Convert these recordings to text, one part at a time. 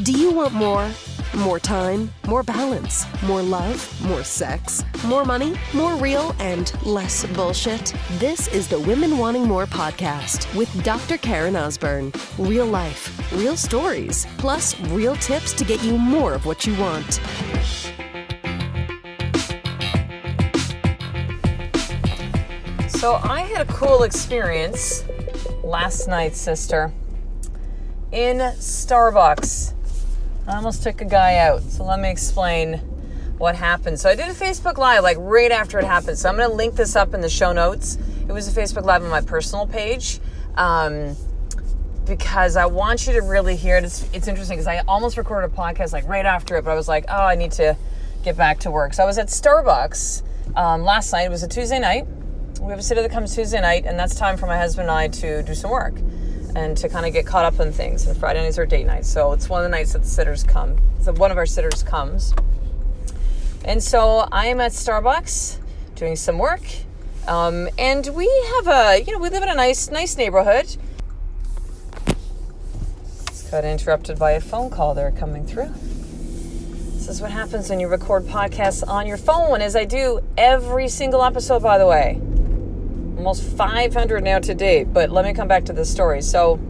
Do you want more? More time, more balance, more love, more sex, more money, more real, and less bullshit? This is the Women Wanting More podcast with Dr. Karen Osborne. Real life, real stories, plus real tips to get you more of what you want. So I had a cool experience last night, sister, in Starbucks. I almost took a guy out, so let me explain what happened. So I did a Facebook Live like right after it happened. So I'm going to link this up in the show notes. It was a Facebook Live on my personal page because I want you to really hear it. It's interesting because I almost recorded a podcast like right after it, but I was like, oh, I need to get back to work. So I was at Starbucks last night. It was a Tuesday night. We have a sitter that comes Tuesday night, and that's time for my husband and I to do some work and to kind of get caught up on things. And Friday nights are date nights, so it's one of the nights that the sitters come. So one of our sitters comes. And so I am at Starbucks doing some work. And we have we live in a nice neighborhood. Just got interrupted by a phone call there coming through. This is what happens when you record podcasts on your phone, as I do every single episode, by the way. Almost 500 now to date, but let me come back to this story. So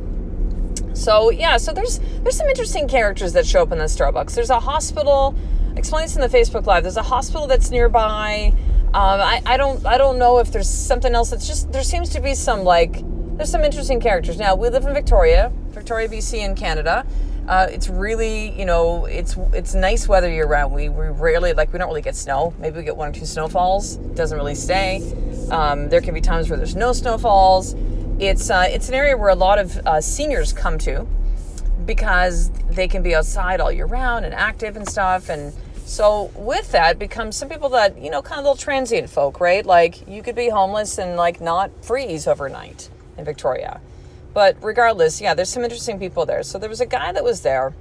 there's some interesting characters that show up in the Starbucks. There's a hospital. I explained this in the Facebook Live. There's a hospital that's nearby. I don't know if there's something else. It's just there seems to be there's some interesting characters. Now we live in Victoria, BC in Canada. It's really, it's nice weather year round. We rarely, we don't really get snow. Maybe we get 1 or 2 snowfalls. It doesn't really stay. There can be times where there's no snowfalls. It's an area where a lot of seniors come to because they can be outside all year round and active and stuff. And so with that becomes some people that, kind of little transient folk, right? Like you could be homeless and not freeze overnight in Victoria. But regardless, there's some interesting people there. So there was a guy that was there,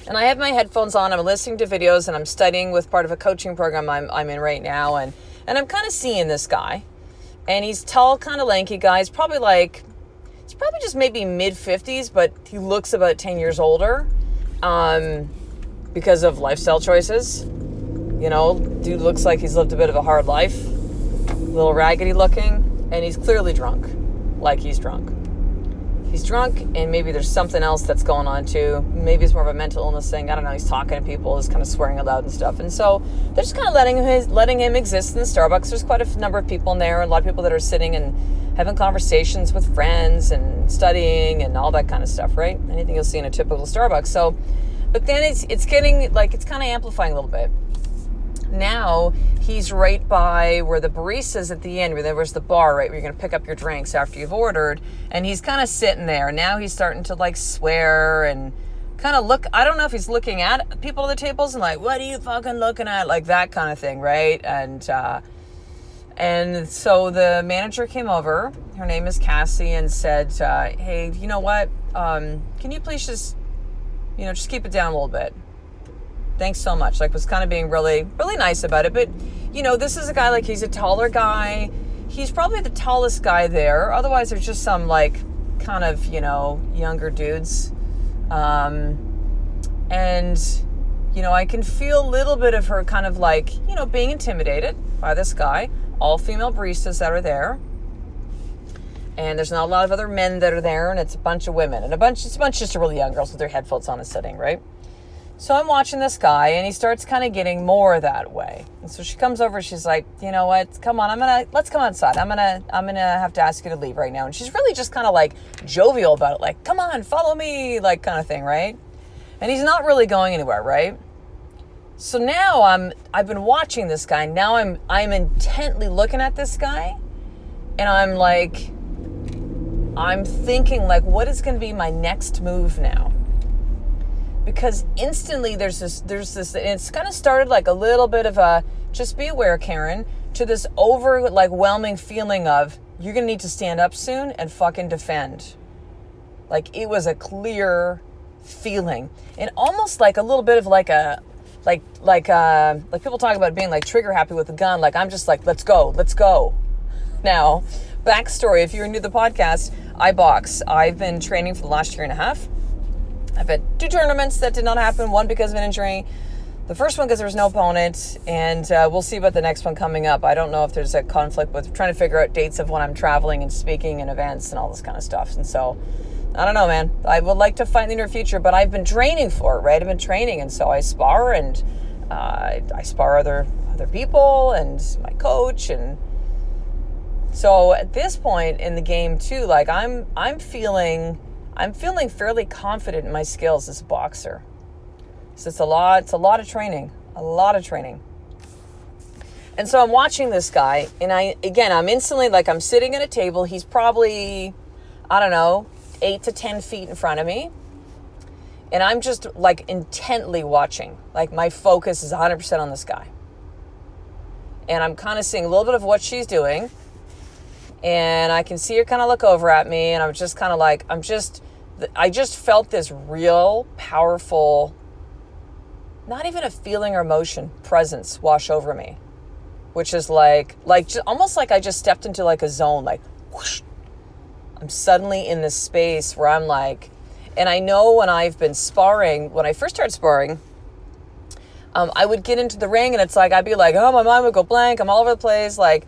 and I have my headphones on. I'm listening to videos, and I'm studying with part of a coaching program I'm in right now. And I'm kind of seeing this guy, and he's tall, kind of lanky guy. He's probably just maybe mid-50s, but he looks about 10 years older because of lifestyle choices. Dude looks like he's lived a bit of a hard life, a little raggedy looking, and he's clearly drunk, he's drunk. He's drunk, and maybe there's something else that's going on too. Maybe it's more of a mental illness thing. I don't know. He's talking to people, he's kind of swearing aloud and stuff. And so they're just kind of letting him exist in the Starbucks. There's quite a number of people in there, a lot of people that are sitting and having conversations with friends and studying and all that kind of stuff, right? Anything you'll see in a typical Starbucks. So, but then it's getting it's kind of amplifying a little bit. Now he's right by where the barista's at the end, where there was the bar, right, where you're going to pick up your drinks after you've ordered, and he's kind of sitting there. Now he's starting to swear and kind of look. I don't know if he's looking at people at the tables and what are you fucking looking at, that kind of thing, right? And so the manager came over. Her name is Cassie, and said, hey, you know what? Can you please just keep it down a little bit? Thanks so much. Was kind of being really, really nice about it. But, this is a guy, he's a taller guy. He's probably the tallest guy there. Otherwise, there's just some, kind of, younger dudes. And, I can feel a little bit of her kind of being intimidated by this guy. All female baristas that are there. And there's not a lot of other men that are there. And it's a bunch of women. And it's a bunch just of really young girls with their headphones on and sitting, right? So I'm watching this guy, and he starts kind of getting more that way. And so she comes over, she's like, you know what, come on, let's come outside. I'm gonna have to ask you to leave right now. And she's really just kind of jovial about it, come on, follow me, kind of thing, right? And he's not really going anywhere, right? So now I've been watching this guy. Now I'm intently looking at this guy, and I'm thinking what is going to be my next move now? Because instantly there's this, and it's kind of started a little bit of a, just be aware, Karen, to this overwhelming feeling of, you're going to need to stand up soon and fucking defend. It was a clear feeling. And almost a little bit of people talk about being trigger happy with a gun. I'm just let's go. Now, backstory, if you're new to the podcast, I box. I've been training for the last year and a half. I've had 2 tournaments that did not happen, one because of an injury. The first one because there was no opponent, and we'll see about the next one coming up. I don't know if there's a conflict with trying to figure out dates of when I'm traveling and speaking and events and all this kind of stuff. And so, I don't know, man. I would like to fight in the near future, but I've been training for it, right? I've been training, and so I spar, and I spar other people and my coach, and so at this point in the game too, like I'm feeling fairly confident in my skills as a boxer. So it's a lot of training. And so I'm watching this guy, and I'm instantly, like, I'm sitting at a table. He's probably, I don't know, 8 to 10 feet in front of me. And I'm just, like, intently watching. Like, my focus is 100% on this guy. And I'm kind of seeing a little bit of what she's doing. And I can see her kind of look over at me, and I'm just kind of like, I just felt this real powerful, not even a feeling or emotion, presence wash over me, which is like just, almost like I just stepped into like a zone, like whoosh. I'm suddenly in this space where I'm like, and I know when I've been sparring, when I first started sparring, I would get into the ring and it's like, I'd be like, oh, my mind would go blank. I'm all over the place. Like,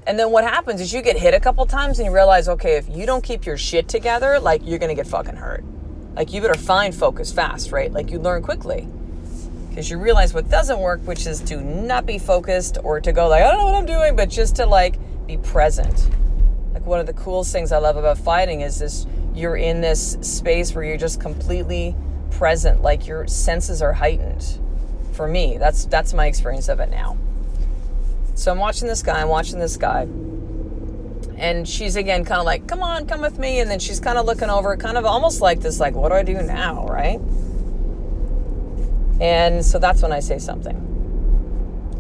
and then what happens is you get hit a couple times and you realize, okay, if you don't keep your shit together, like, you're going to get fucking hurt. Like, you better find focus fast, right? Like, you learn quickly because you realize what doesn't work, which is to not be focused or to go like, I don't know what I'm doing, but just to like be present. Like, one of the coolest things I love about fighting is this, you're in this space where you're just completely present. Like, your senses are heightened. For me, that's my experience of it now. So I'm watching this guy, and she's again kind of like, come on, come with me. And then she's kind of looking over, kind of almost like this, like, what do I do now, right? And so that's when I say something.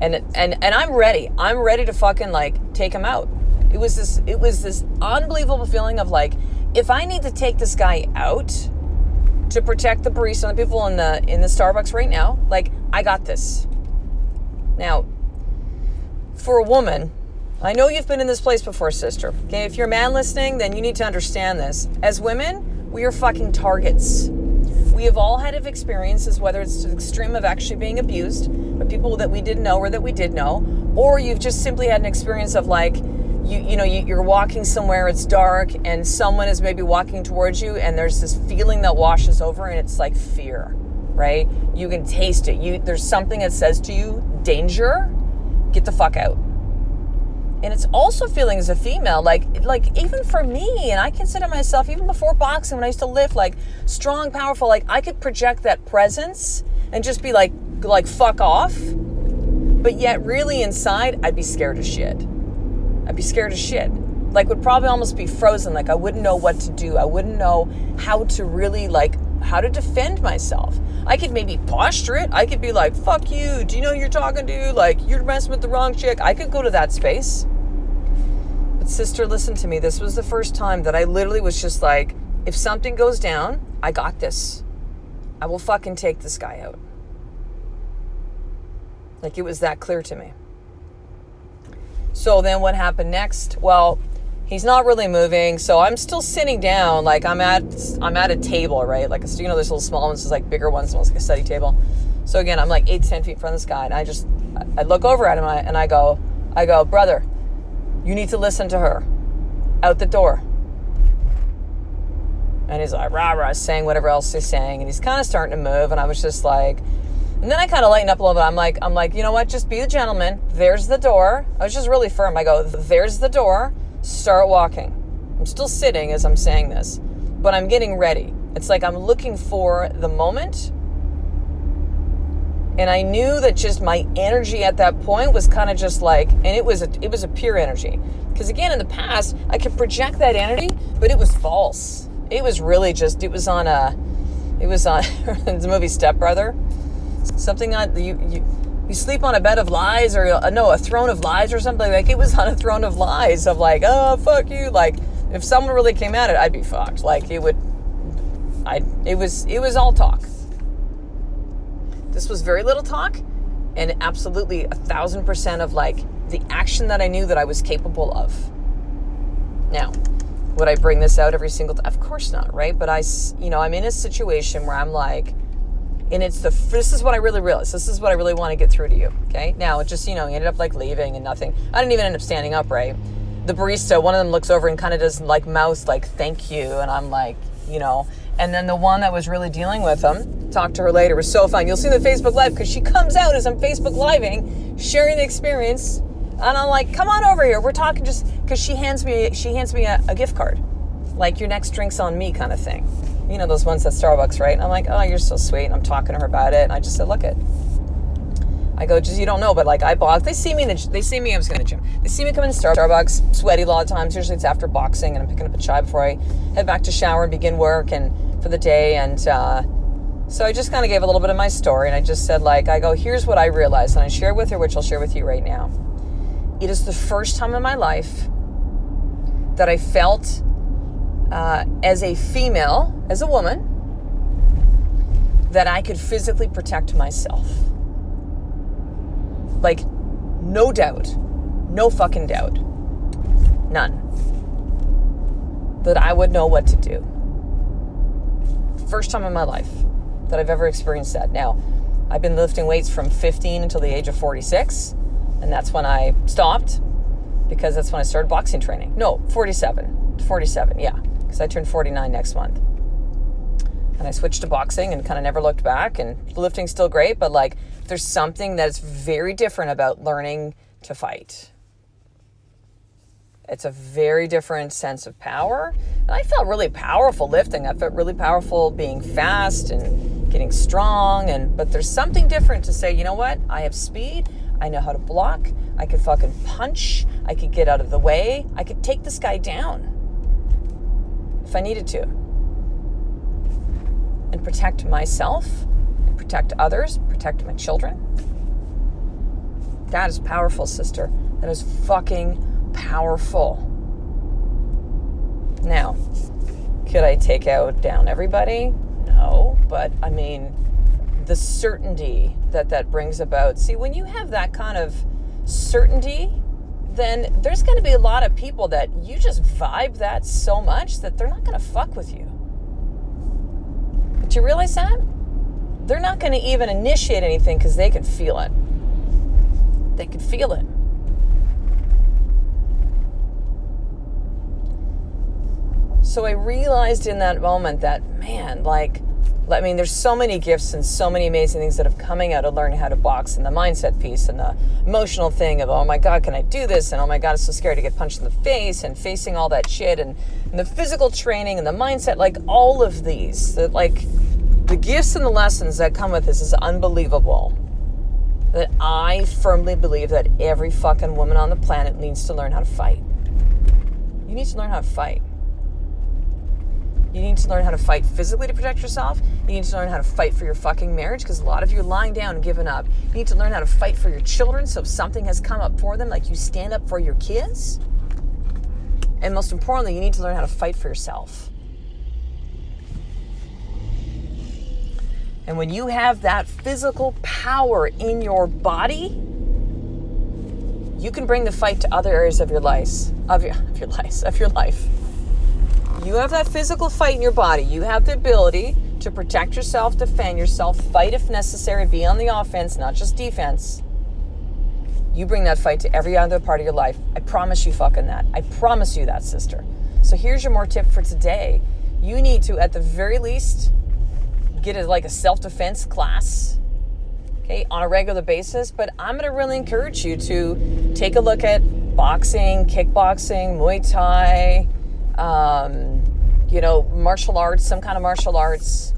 And I'm ready. I'm ready to fucking like take him out. It was this unbelievable feeling of like, if I need to take this guy out to protect the barista and the people in the Starbucks right now, like, I got this. Now, for a woman, I know you've been in this place before, sister. Okay, if you're a man listening, then you need to understand this. As women, we are fucking targets. We have all had experiences, whether it's to the extreme of actually being abused by people that we didn't know or that we did know, or you've just simply had an experience of like, you're walking somewhere, it's dark, and someone is maybe walking towards you, and there's this feeling that washes over, and it's like fear, right? You can taste it. There's something that says to you, danger, get the fuck out. And it's also feeling as a female, like even for me, and I consider myself, even before boxing, when I used to lift, like strong, powerful, like I could project that presence and just be like fuck off. But yet really inside, I'd be scared as shit. Like, would probably almost be frozen. Like, I wouldn't know what to do. I wouldn't know how to really, like, how to defend myself. I could maybe posture it. I could be like, fuck you. Do you know who you're talking to? Like, you're messing with the wrong chick. I could go to that space. But sister, listen to me. This was the first time that I literally was just like, if something goes down, I got this. I will fucking take this guy out. Like, it was that clear to me. So then what happened next? Well, he's not really moving, so I'm still sitting down. Like, I'm at a table, right? Like, there's little small ones, there's like bigger ones, almost like a study table. So again, I'm like 8 to 10 feet in front of this guy, and I look over at him and I go, brother, you need to listen to her. Out the door. And he's like, rah, saying whatever else he's saying, and he's kind of starting to move, and I was just like, and then I kind of lightened up a little bit. I'm like, you know what? Just be the gentleman. There's the door. I was just really firm. I go, there's the door. Start walking. I'm still sitting as I'm saying this, but I'm getting ready. It's like I'm looking for the moment. And I knew that just my energy at that point was kind of just like, and it was a pure energy. Because again, in the past, I could project that energy, but it was false. It was really just, it was on the movie Step Brother. Something on you sleep on a bed of lies, or a throne of lies or something. Like, it was on a throne of lies of like, oh, fuck you. Like, if someone really came at it, I'd be fucked. Like, it was all talk. This was very little talk, and absolutely 1,000% of like the action that I knew that I was capable of. Now, Would I bring this out every single time? Of course not, right? But I'm in a situation where I'm like, and this is what I really realized. This is what I really want to get through to you, okay? Now, it just, he ended up like leaving and nothing. I didn't even end up standing up, right? The barista, one of them looks over and kind of does like mouth, like, thank you. And I'm like, and then the one that was really dealing with him, talked to her later, it was so fun. You'll see the Facebook Live because she comes out as I'm Facebook Living, sharing the experience. And I'm like, come on over here. We're talking just because she hands me a gift card. Like, your next drink's on me kind of thing. Those ones at Starbucks, right? And I'm like, oh, you're so sweet. And I'm talking to her about it. And I just said, look it. I go, just, you don't know, but like I box. They see me, I was going to the gym. They see me coming to Starbucks, sweaty a lot of times. Usually it's after boxing and I'm picking up a chai before I head back to shower and begin work and for the day. And so I just kind of gave a little bit of my story. And I just said, like, I go, here's what I realized. And I shared with her, which I'll share with you right now. It is the first time in my life that I felt as a female, as a woman, that I could physically protect myself. Like, no doubt, no fucking doubt, none, that I would know what to do. First time in my life that I've ever experienced that. Now, I've been lifting weights from 15 until the age of 46, and that's when I stopped, because that's when I started boxing training. No, 47, yeah, because I turned 49 next month. And I switched to boxing and kind of never looked back, and lifting's still great, but like, there's something that's very different about learning to fight. It's a very different sense of power. And I felt really powerful lifting. I felt really powerful being fast and getting strong. But there's something different to say, you know what? I have speed. I know how to block. I could fucking punch. I could get out of the way. I could take this guy down if I needed to. And protect myself, and protect others, protect my children. That is powerful, sister. That is fucking powerful. Now, could I take down everybody? No, but I mean, the certainty that brings about. See, when you have that kind of certainty, then there's going to be a lot of people that you just vibe that so much that they're not going to fuck with you. But you realize that? They're not going to even initiate anything because they can feel it. They can feel it. So I realized in that moment that, man, there's so many gifts and so many amazing things that have coming out of learning how to box, and the mindset piece and the emotional thing of, oh my God, can I do this? And oh my God, I'm so scared to get punched in the face, and facing all that shit, and the physical training and the mindset, like all of these, that like the gifts and the lessons that come with this is unbelievable. That I firmly believe that every fucking woman on the planet needs to learn how to fight. You need to learn how to fight. You need to learn how to fight physically to protect yourself. You need to learn how to fight for your fucking marriage, because a lot of you are lying down and giving up. You need to learn how to fight for your children, so if something has come up for them, like you stand up for your kids. And most importantly, you need to learn how to fight for yourself. And when you have that physical power in your body, you can bring the fight to other areas of your life. You have that physical fight in your body. You have the ability to protect yourself, defend yourself, fight if necessary, be on the offense, not just defense. You bring that fight to every other part of your life. I promise you fucking that. I promise you that, sister. So here's your more tip for today. You need to, at the very least, get a self-defense class, okay, on a regular basis. But I'm going to really encourage you to take a look at boxing, kickboxing, Muay Thai, martial arts, some kind of martial arts,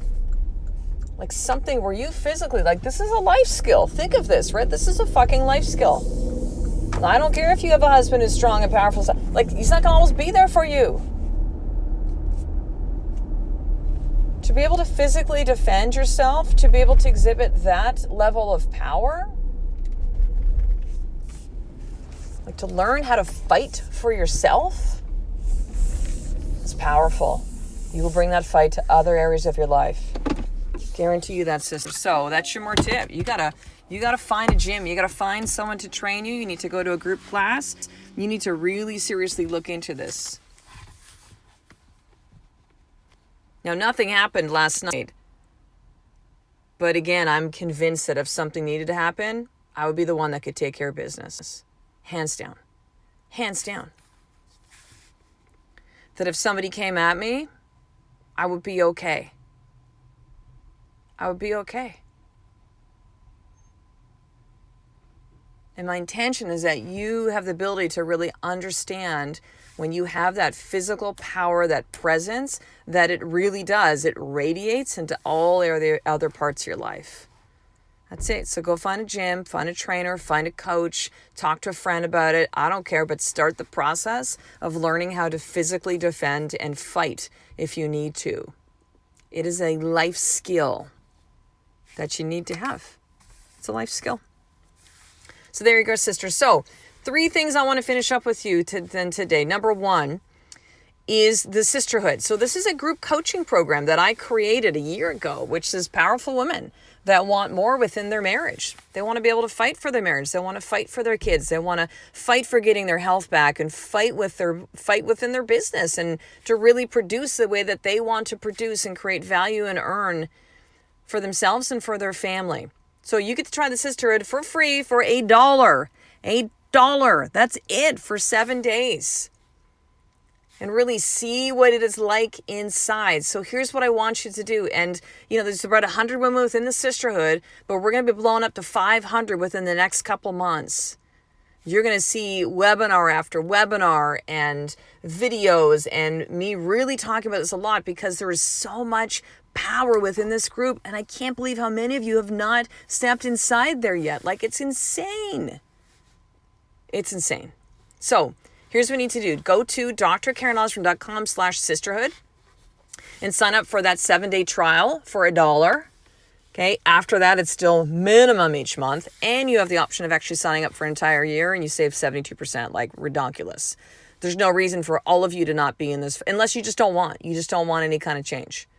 like something where you physically, like, this is a life skill. Think of this, right? This is a fucking life skill. I don't care if you have a husband who's strong and powerful, like, he's not gonna always be there for you. To be able to physically defend yourself, to be able to exhibit that level of power, like to learn how to fight for yourself, is powerful. You will bring that fight to other areas of your life. Guarantee you that, sister. So that's your more tip. You gotta find a gym. You gotta find someone to train you. You need to go to a group class. You need to really seriously look into this. Now, nothing happened last night. But again, I'm convinced that if something needed to happen, I would be the one that could take care of business. Hands down. Hands down. That if somebody came at me, I would be okay. I would be okay. And my intention is that you have the ability to really understand when you have that physical power, that presence, that it really does. It radiates into all the other parts of your life. That's it. So go find a gym, find a trainer, find a coach, talk to a friend about it. I don't care, but start the process of learning how to physically defend and fight if you need to. It is a life skill that you need to have. It's a life skill. So there you go, sister. So 3 things I want to finish up with you today. Number 1 is the sisterhood. So this is a group coaching program that I created a year ago, which is powerful women that want more within their marriage. They want to be able to fight for their marriage. They want to fight for their kids. They want to fight for getting their health back and fight within their business and to really produce the way that they want to produce and create value and earn for themselves and for their family. So you get to try the sisterhood for free for $1. $1. That's it for 7 days. And really see what it is like inside. So here's what I want you to do. And, there's about 100 women within the sisterhood, but we're going to be blowing up to 500 within the next couple months. You're going to see webinar after webinar and videos and me really talking about this a lot because there is so much power within this group. And I can't believe how many of you have not stepped inside there yet. Like, it's insane. It's insane. So here's what you need to do. Go to drkarenosborn.com/sisterhood and sign up for that 7-day trial for $1. Okay. After that, it's still minimum each month. And you have the option of actually signing up for an entire year and you save 72%, like ridiculous. There's no reason for all of you to not be in this unless you just don't want. You just don't want any kind of change.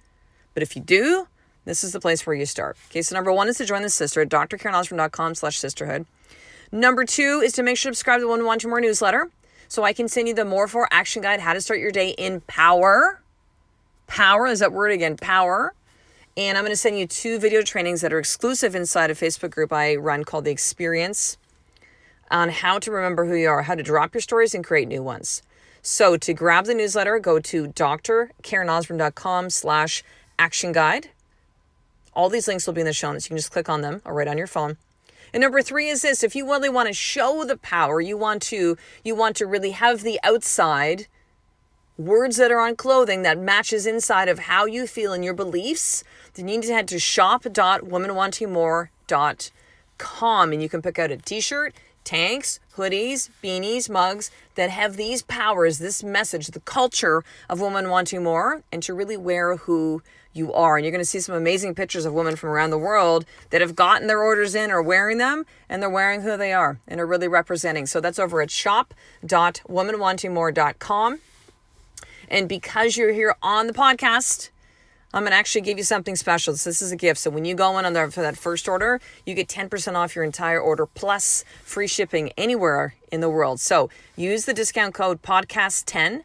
But if you do, this is the place where you start. Okay, so number 1 is to join the sister at drkarenosborn.com/sisterhood. Number 2 is to make sure to subscribe to the Women Wanting More newsletter so I can send you the More For Action Guide, how to start your day in power. Power is that word again, power. And I'm going to send you 2 video trainings that are exclusive inside a Facebook group I run called The Experience on how to remember who you are, how to drop your stories and create new ones. So to grab the newsletter, go to drkarenosborn.com/action guide. All these links will be in the show notes. You can just click on them or right on your phone. And number 3 is this: if you really want to show the power, you want to really have the outside words that are on clothing that matches inside of how you feel and your beliefs, then you need to head to shop.womenwantingmore.com and you can pick out a t-shirt, tanks, hoodies, beanies, mugs that have these powers, this message, the culture of women wanting more, and to really wear who you are. And you're going to see some amazing pictures of women from around the world that have gotten their orders in or wearing them, and they're wearing who they are and are really representing. So that's over at shop.womenwantingmore.com. And because you're here on the podcast, I'm going to actually give you something special. This is a gift. So when you go in on there for that first order, you get 10% off your entire order plus free shipping anywhere in the world. So use the discount code podcast10,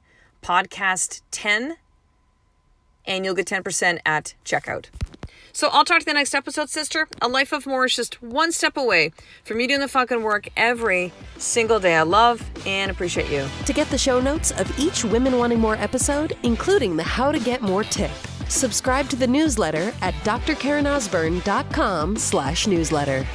and you'll get 10% at checkout. So I'll talk to you the next episode, sister. A life of more is just one step away from you doing the fucking work every single day. I love and appreciate you. To get the show notes of each Women Wanting More episode, including the How to Get More tip, subscribe to the newsletter at drkarenosborn.com/newsletter.